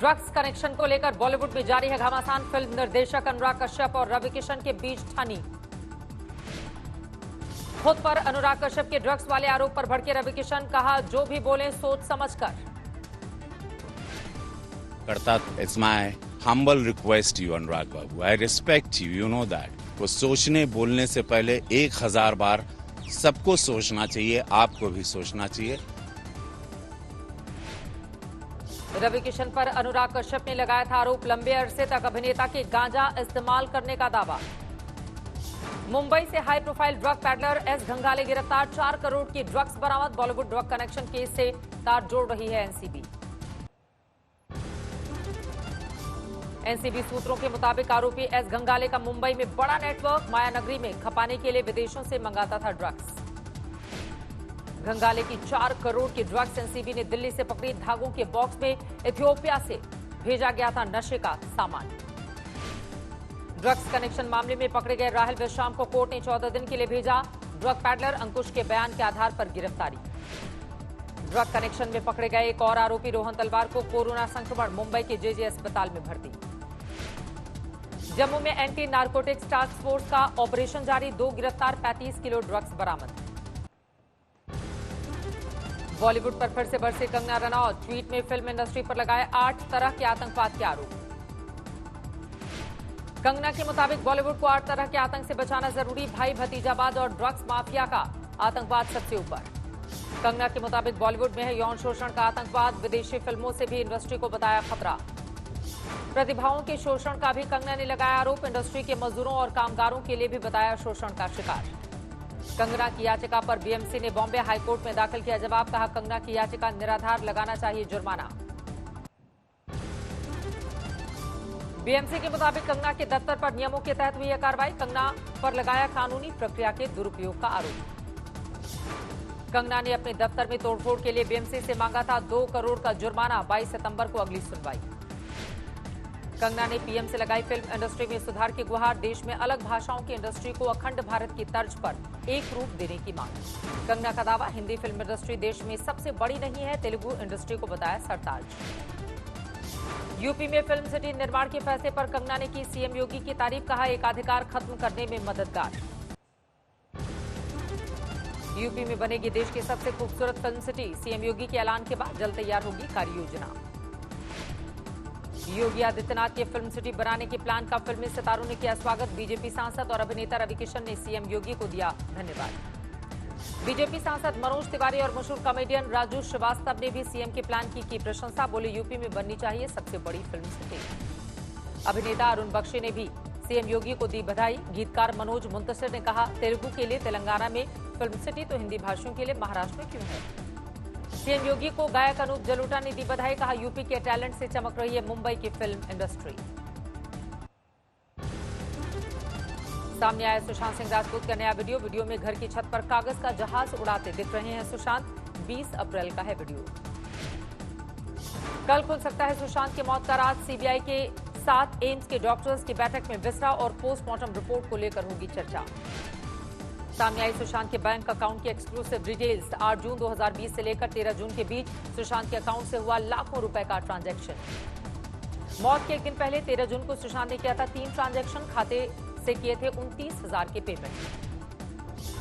Drugs connection को लेकर बॉलीवुड में जारी है घमासान। फिल्म निर्देशक अनुराग कश्यप और रवि किशन के बीच ठनी। खुद पर अनुराग कश्यप के ड्रग्स वाले आरोप पर भड़के रवि किशन, कहा जो भी बोले सोच समझकर। करता it's my humble request you Anurag Babu, I respect you, you know that. वो सोचने बोलने से पहले 1000 बार सबको सोचना चाहिए, आपको भी सोचना चाहिए। रवि किशन पर अनुराग कश्यप ने लगाया था आरोप, लंबे अरसे तक अभिनेता के गांजा इस्तेमाल करने का दावा। मुंबई से high profile drug peddler S Ghangale गिरफ्तार, 4 करोड़ की ड्रग्स बरामद। बॉलीवुड ड्रग कनेक्शन केस से तार जोड़ रही है एनसीबी। एनसीबी सूत्रों के मुताबिक आरोपी एस घंगाले का मुंबई में बड़ा नेटवर्क, मायानगरी में खपाने के लिए विदेशों से मंगाता था ड्रग्स। घंगाले की 4 करोड़ की ड्रग्स एनसीबी ने दिल्ली से पकड़ी। धागों के बॉक्स में इथियोपिया से भेजा गया था नशे का सामान। ड्रग्स कनेक्शन मामले में पकड़े गए राहुल विश्राम को कोर्ट ने 14 दिन के लिए भेजा। ड्रग पैडलर अंकुश के बयान के आधार पर गिरफ्तारी। ड्रग कनेक्शन में पकड़े गए एक और आरोपी रोहन तलवार को कोरोना संक्रमण, मुंबई के जेजे अस्पताल में भर्ती। जम्मू में एंटी नारकोटिक्स टास्क फोर्स का ऑपरेशन जारी, 2 गिरफ्तार, 35 किलो ड्रग्स बरामद। बॉलीवुड पर फिर से बरसे कंगना रनौत, ट्वीट में फिल्म इंडस्ट्री पर लगाए 8 तरह के आतंकवाद के आरोप। कंगना के मुताबिक बॉलीवुड को 8 तरह के आतंक से बचाना जरूरी, भाई भतीजावाद और ड्रग्स माफिया का आतंकवाद सबसे ऊपर। कंगना के मुताबिक बॉलीवुड में है यौन शोषण का आतंकवाद, विदेशी फिल्मों से भी इंडस्ट्री को बताया खतरा। प्रतिभाओं के शोषण का भी कंगना ने लगाया आरोप, इंडस्ट्री के मजदूरों और कामगारों के लिए भी बताया शोषण का शिकार। कंगना की याचिका पर बीएमसी ने बॉम्बे हाईकोर्ट में दाखिल किया जवाब, कहा कंगना की याचिका निराधार, लगाना चाहिए जुर्माना। बीएमसी के मुताबिक कंगना के दफ्तर पर नियमों के तहत हुई यह कार्रवाई, कंगना पर लगाया कानूनी प्रक्रिया के दुरुपयोग का आरोप। कंगना ने अपने दफ्तर में तोड़फोड़ के लिए बीएमसी से मांगा था 2 करोड़ का जुर्माना, 22 सितंबर को अगली सुनवाई। कंगना ने पीएम से लगाई फिल्म इंडस्ट्री में सुधार की गुहार, देश में अलग भाषाओं की इंडस्ट्री को अखंड भारत की तर्ज पर एक रूप देने की मांग। कंगना का दावा, हिंदी फिल्म इंडस्ट्री देश में सबसे बड़ी नहीं है, तेलुगु इंडस्ट्री को बताया सरताज। यूपी में फिल्म सिटी निर्माण के फैसले पर कंगना ने की सीएम योगी की तारीफ, कहा एकाधिकार खत्म करने में मददगार। यूपी में बनेगी देश की सबसे खूबसूरत फिल्म सिटी, सीएम योगी के ऐलान के बाद जल्द तैयार होगी कार्य योजना। योगी आदित्यनाथ के फिल्म सिटी बनाने के प्लान का फिल्मी सितारों ने किया स्वागत, बीजेपी सांसद और अभिनेता रवि किशन ने सीएम योगी को दिया धन्यवाद। बीजेपी सांसद मनोज तिवारी और मशहूर कॉमेडियन राजू श्रीवास्तव ने भी सीएम के प्लान की प्रशंसा, बोले यूपी में बननी चाहिए सबसे बड़ी फिल्म सिटी। अभिनेता अरुण बख्शी ने भी सीएम योगी को दी बधाई। गीतकार मनोज मुंतशिर ने कहा, तेलुगु के लिए तेलंगाना में फिल्म सिटी तो हिंदी भाषियों के लिए महाराष्ट्र में क्यों है। सीएम योगी को गायक अनूप जलोटा ने दी बधाई, कहा यूपी के टैलेंट से चमक रही है मुंबई की फिल्म इंडस्ट्री। सामने आया सुशांत सिंह राजपूत का नया वीडियो में घर की छत पर कागज का जहाज उड़ाते दिख रहे हैं सुशांत। 20 अप्रैल का है वीडियो। कल खुल सकता है सुशांत की मौत का राज, सीबीआई के साथ एम्स के डॉक्टर्स की बैठक में बिसरा और पोस्टमार्टम रिपोर्ट को लेकर होगी चर्चा। सामने आई सुशांत के बैंक अकाउंट की एक्सक्लूसिव डिटेल्स, 8 जून 2020 से लेकर 13 जून के बीच सुशांत के अकाउंट से हुआ लाखों रुपए का ट्रांजैक्शन। मौत के एक दिन पहले 13 जून को सुशांत ने किया था 3 ट्रांजैक्शन, खाते से किए थे 29,000 के पेमेंट।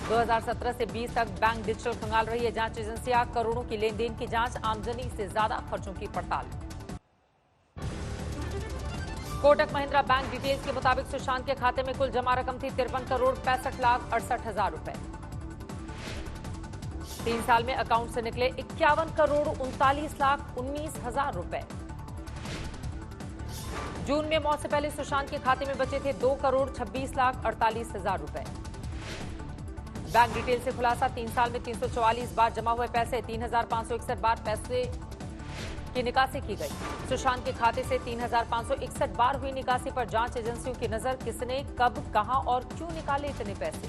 2017 से 20 तक बैंक डिजिटल खंगाल रही है जांच एजेंसियां, करोड़ों की लेन देन की जांच, आमदनी से ज्यादा खर्चों की पड़ताल। कोटक महिंद्रा बैंक डिटेल्स के मुताबिक सुशांत के खाते में कुल जमा रकम थी 53 करोड़ 65 लाख 68 हजार रुपए। 3 साल में अकाउंट से निकले 51 करोड़ 39 लाख 19 हजार रुपए। जून में मौत से पहले सुशांत के खाते में बचे थे 2 करोड़ 26 लाख 48 हजार रुपए। बैंक डिटेल से खुलासा, 3 साल में 344 बार जमा हुए पैसे, 3,561 बार पैसे की निकासी की गई। सुशांत के खाते से 3,561 बार हुई निकासी पर जांच एजेंसियों की नजर, किसने कब कहां और क्यों निकाले इतने पैसे।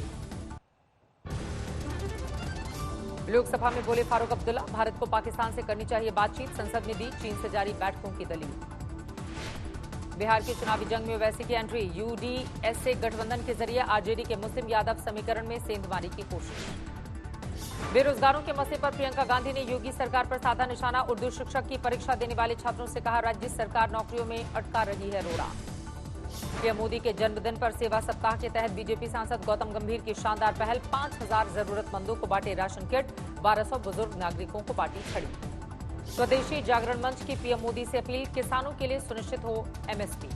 लोकसभा में बोले फारूक अब्दुल्ला, भारत को पाकिस्तान से करनी चाहिए बातचीत, संसद में दी चीन से जारी बैठकों की दलील। बिहार की चुनावी जंग में ओवैसी की एंट्री, यूडीएस से गठबंधन के जरिए आरजेडी के मुस्लिम यादव समीकरण में सेंधमारी की कोशिश। बेरोजगारों के मसले पर प्रियंका गांधी ने योगी सरकार पर साधा निशाना। उर्दू शिक्षक की परीक्षा देने वाले छात्रों से कहा, राज्य सरकार नौकरियों में अटका रही है रोड़ा। पीएम मोदी के जन्मदिन पर सेवा सप्ताह के तहत बीजेपी सांसद गौतम गंभीर की शानदार पहल। 5000 जरूरतमंदों को बांटे राशन किट, 1200 बुजुर्ग नागरिकों को बांटी छड़ी। स्वदेशी जागरण मंच की पीएम मोदी से अपील, किसानों के लिए सुनिश्चित हो एमएसपी।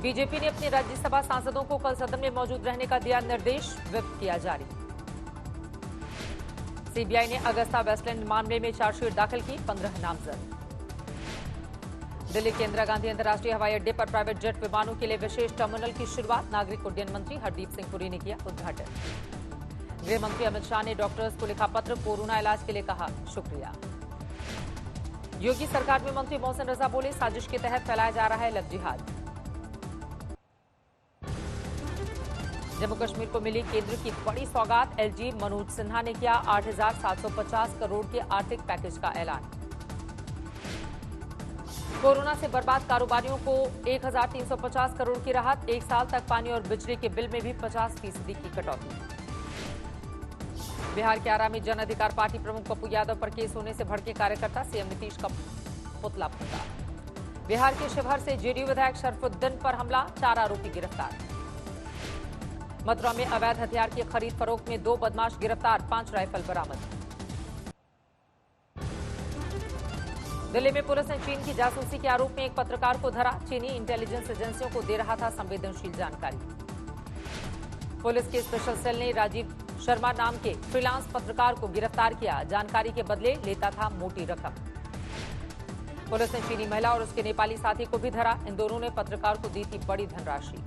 बीजेपी ने अपने राज्यसभा सांसदों को कल सदन में मौजूद रहने का दिया निर्देश, व्हिप किया जारी। सीबीआई ने अगस्ता वेस्टलैंड मामले में चार्जशीट दाखिल की, 15 नामजद। दिल्ली के इंदिरा गांधी अंतर्राष्ट्रीय हवाई अड्डे पर प्राइवेट जेट विमानों के लिए विशेष टर्मिनल की शुरुआत। नागरिक उड्डयन मंत्री हरदीप सिंह पुरी ने किया उद्घाटन। गृह मंत्री अमित शाह ने डॉक्टर्स को लिखा पत्र, कोरोना इलाज के लिए कहा शुक्रिया। योगी सरकार में मंत्री मोहसिन रजा बोले, साजिश के तहत फैलाया जा रहा है लव जिहाद। जम्मू कश्मीर को मिली केंद्र की बड़ी सौगात। एलजी मनोज सिन्हा ने किया 8,750 करोड़ के आर्थिक पैकेज का ऐलान। कोरोना से बर्बाद कारोबारियों को 1,350 करोड़ की राहत। 1 साल तक पानी और बिजली के बिल में भी 50% की कटौती। बिहार के आरा में जन अधिकार पार्टी प्रमुख पप्पू यादव पर केस होने से भड़के कार्यकर्ता, सीएम नीतीश का पुतला फूटा। बिहार के शिवहर से जेडीयू विधायक शरफुद्दीन पर हमला, 4 आरोपी गिरफ्तार। मथुरा में अवैध हथियार की खरीद फरोख्त में 2 बदमाश गिरफ्तार, 5 राइफल बरामद। दिल्ली में पुलिस ने चीन की जासूसी के आरोप में एक पत्रकार को धरा। चीनी इंटेलिजेंस एजेंसियों को दे रहा था संवेदनशील जानकारी। पुलिस के स्पेशल सेल ने राजीव शर्मा नाम के फ्रीलांस पत्रकार को गिरफ्तार किया। जानकारी के बदले लेता था मोटी रकम। पुलिस ने चीनी महिला और उसके नेपाली साथी को भी धरा। इन दोनों ने पत्रकार को दी थी बड़ी धनराशि।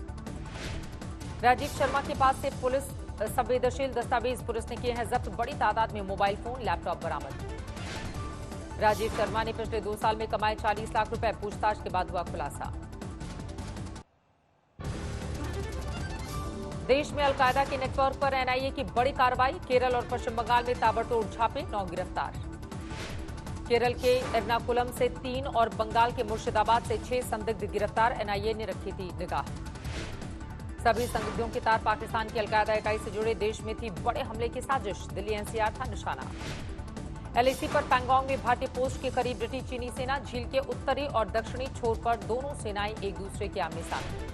राजीव शर्मा के पास से पुलिस संवेदनशील दस्तावेज पुलिस ने किए हैं जब्त। बड़ी तादाद में मोबाइल फोन, लैपटॉप बरामद। राजीव शर्मा ने पिछले 2 साल में कमाए 40 लाख रुपए। पूछताछ के बाद हुआ खुलासा। देश में अलकायदा के नेटवर्क पर एनआईए की बड़ी कार्रवाई। केरल और पश्चिम बंगाल में ताबड़तोड़ छापे, 9 गिरफ्तार। केरल के एर्नाकुलम से 3 और बंगाल के मुर्शिदाबाद से 6 संदिग्ध गिरफ्तार। एनआईए ने रखी थी निगाह। सभी संदिग्धों की तार पाकिस्तान की अलकायदा इकाई से जुड़े। देश में थी बड़े हमले की साजिश। दिल्ली एनसीआर था निशाना। एलएसी पर पैंगोंग में भारतीय पोस्ट के करीब डटी चीनी सेना। झील के उत्तरी और दक्षिणी छोर पर दोनों सेनाएं एक दूसरे के आमने सामने।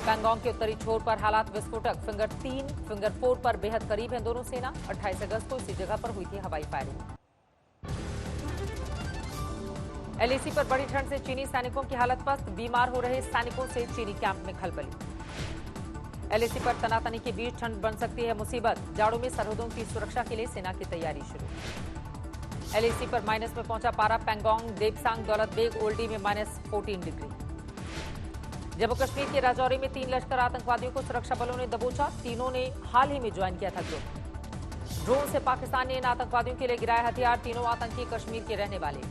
पैंगोंग के उत्तरी छोर पर हालात विस्फोटक। फिंगर 3, फिंगर 4 पर बेहद करीब है दोनों सेना। 28 अगस्त को इसी जगह पर हुई थी हवाई फायरिंग। एलएसी पर बड़ी ठंड से चीनी सैनिकों की हालत पस्त। बीमार हो रहे सैनिकों से चीनी कैंप में खलबली। एलएसी पर तनातनी के बीच ठंड बन सकती है मुसीबत। जाड़ों में सरहदों की सुरक्षा के लिए सेना की तैयारी शुरू। एलएसी पर माइनस में पहुंचा पारा। पैंगोंग, देपसांग, दौलत बेग, ओल्डी में -14 डिग्री। जम्मू कश्मीर के राजौरी में 3 लश्कर आतंकवादियों को सुरक्षा बलों ने दबोचा। तीनों ने हाल ही में ज्वाइन किया था ग्रुप। ड्रोन से पाकिस्तान ने इन आतंकवादियों के लिए गिराए हथियार। तीनों आतंकी कश्मीर के रहने वाले।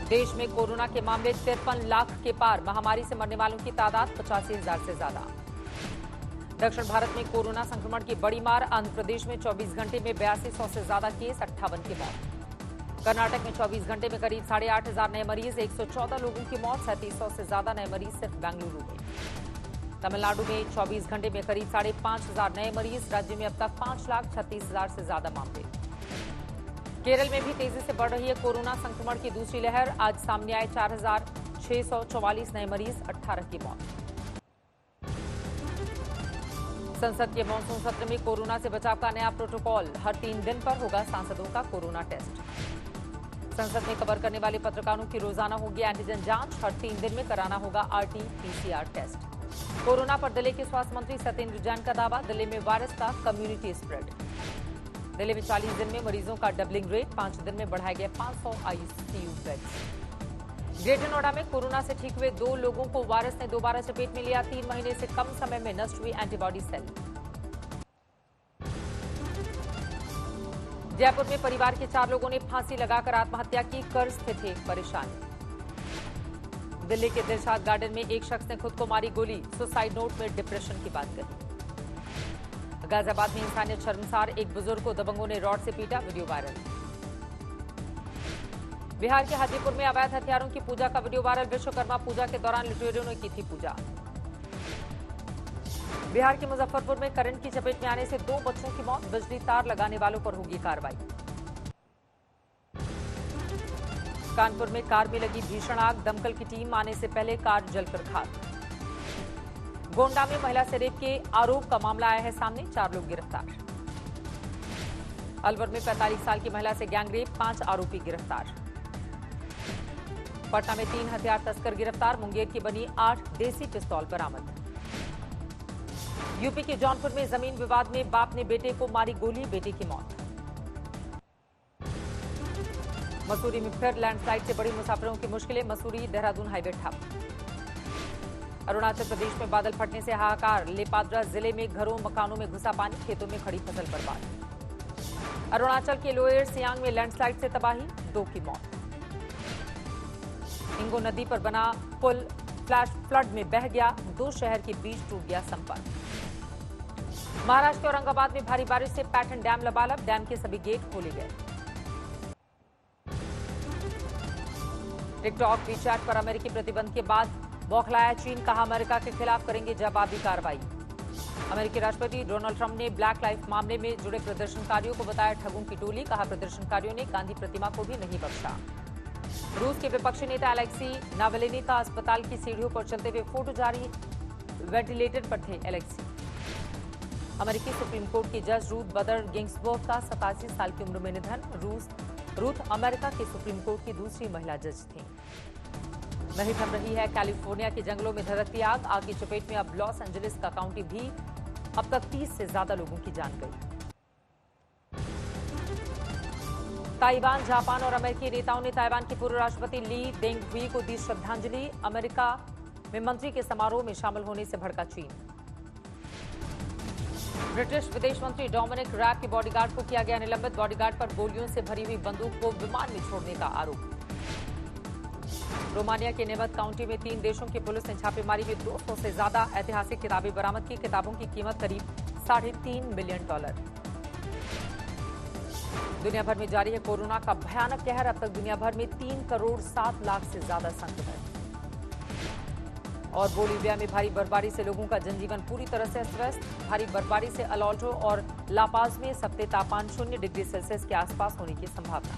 देश में कोरोना के मामले 53 लाख के पार। महामारी से मरने वालों की तादाद 85,000 से ज्यादा। दक्षिण भारत में कोरोना संक्रमण की बड़ी मार। आंध्र प्रदेश में 24 घंटे में 8200 से ज्यादा केस, 58 की मौत। कर्नाटक में 24 घंटे में करीब 8,500 नए मरीज, 114 लोगों की मौत। 3700 से ज्यादा नए मरीज सिर्फ बेंगलुरु में। तमिलनाडु में 24 घंटे में करीब 5,500 नए मरीज। राज्य में अब तक 5,36,000 से ज्यादा मामले। केरल में भी तेजी से बढ़ रही है कोरोना संक्रमण की दूसरी लहर। आज सामने आए 4,644 नए मरीज, 18 की मौत। संसद के मॉनसून सत्र में कोरोना से बचाव का नया प्रोटोकॉल। हर 3 दिन पर होगा सांसदों का कोरोना टेस्ट। संसद में कवर करने वाले पत्रकारों की रोजाना होगी एंटीजन जांच। हर 3 दिन में कराना होगा RT-PCR टेस्ट। कोरोना पर दिल्ली के स्वास्थ्य मंत्री सत्येंद्र जैन का दावा। दिल्ली में वायरस का कम्युनिटी स्प्रेड। दिल्ली में 40 दिन में मरीजों का डबलिंग रेट। 5 दिन में बढ़ाया गया 500 आईसीयू बेड्स। ग्रेटर नोएडा में कोरोना से ठीक हुए 2 लोगों को वायरस ने दोबारा चपेट में लिया। 3 महीने से कम समय में नष्ट हुई एंटीबॉडी सेल। जयपुर में परिवार के 4 लोगों ने फांसी लगाकर आत्महत्या की। कर्ज से थे परेशान। दिल्ली के दिलशाद गार्डन में एक शख्स ने खुद को मारी गोली। सुसाइड नोट में डिप्रेशन की बात कही। गाजियाबाद में इंसानियत शर्मसार। एक बुजुर्ग को दबंगों ने रॉड से पीटा, वीडियो वायरल। बिहार के हाजीपुर में अवैध हथियारों की पूजा का वीडियो वायरल। विश्वकर्मा पूजा के दौरान लुटेरों ने की थी पूजा। बिहार के मुजफ्फरपुर में करंट की चपेट में आने से 2 बच्चों की मौत, बिजली तार लगाने वालों पर होगी कार्रवाई। कानपुर में कार में लगी भीषण आग, दमकल की टीम आने से पहले कार जलकर खाक। गोंडा में महिला से रेप के आरोप का मामला आया है सामने, 4 लोग गिरफ्तार। अलवर में 45 साल की महिला से गैंगरेप, 5 आरोपी गिरफ्तार। पटना में 3 हथियार तस्कर गिरफ्तार, मुंगेर की बनी 8 देसी पिस्तौल बरामद। यूपी के जौनपुर में जमीन विवाद में बाप ने बेटे को मारी गोली, बेटे की मौत। मसूरी में फिर लैंडस्लाइड से बड़ी मुसाफिरों की मुश्किलें, मसूरी देहरादून हाईवे ठप। अरुणाचल प्रदेश में बादल फटने से हाहाकार, लेपाद्रा जिले में घरों मकानों में घुसा पानी, खेतों में खड़ी फसल बर्बाद। अरुणाचल के लोअर सियांग में लैंडस्लाइड से तबाही, 2 की मौत। इंगो नदी पर बना पुल फ्लैश फ्लड में बह गया, 2 शहर के बीच टूट गया संपर्क। महाराष्ट्र के औरंगाबाद में भारी बारिश से पैटर्न डैम लबालब, डैम के सभी गेट खोले गए। टिकटॉक वीचैट पर अमेरिकी प्रतिबंध के बाद बौखलाया चीन, कहा अमेरिका के खिलाफ करेंगे जवाबी कार्रवाई। अमेरिकी राष्ट्रपति डोनाल्ड ट्रंप ने ब्लैक लाइफ मामले में जुड़े प्रदर्शनकारियों को बताया ठगों की टोली, कहा प्रदर्शनकारियों ने गांधी प्रतिमा को भी नहीं बख्शा। रूस के विपक्षी नेता अलेक्सी नावलिनी का अस्पताल की सीढ़ियों पर चलते हुए फोटो जारी, वेंटिलेटर पर थे अलेक्सी। अमेरिकी सुप्रीम कोर्ट की जज रूथ बदर गिंग्सबर्ग का 87 साल की उम्र में निधन। रूथ अमेरिका के सुप्रीम कोर्ट की दूसरी महिला जज थी। नहीं थम रही है कैलिफोर्निया के जंगलों में धधकती आग, आग की चपेट में अब लॉस एंजलिस का काउंटी भी, अब तक 30 से ज्यादा लोगों की जान गई। ताइवान, जापान और अमेरिकी नेताओं ने ताइवान के पूर्व राष्ट्रपति ली देंगहुई को दी श्रद्धांजलि। अमेरिका में मंत्री के समारोह में शामिल होने से भड़का चीन। ब्रिटिश विदेश मंत्री डोमिनिक रैब के बॉडीगार्ड को किया गया निलंबित, बॉडीगार्ड पर गोलियों से भरी हुई बंदूक को विमान में छोड़ने का आरोप। रोमानिया के नेमत काउंटी में 3 देशों की पुलिस ने छापेमारी में 200 से ज्यादा ऐतिहासिक किताबें बरामद की, किताबों की कीमत करीब $3.5 मिलियन। दुनिया भर में जारी है कोरोना का भयानक कहर, अब तक दुनिया भर में 3 करोड़ 7 लाख से ज्यादा संक्रमित। और बोलीविया में भारी बर्फबारी से लोगों का जनजीवन पूरी तरह से अस्त-व्यस्त। भारी बर्फबारी से अलोल्टो और लापाज में सबसे तापमान 0 डिग्री सेल्सियस के आसपास होने की संभावना।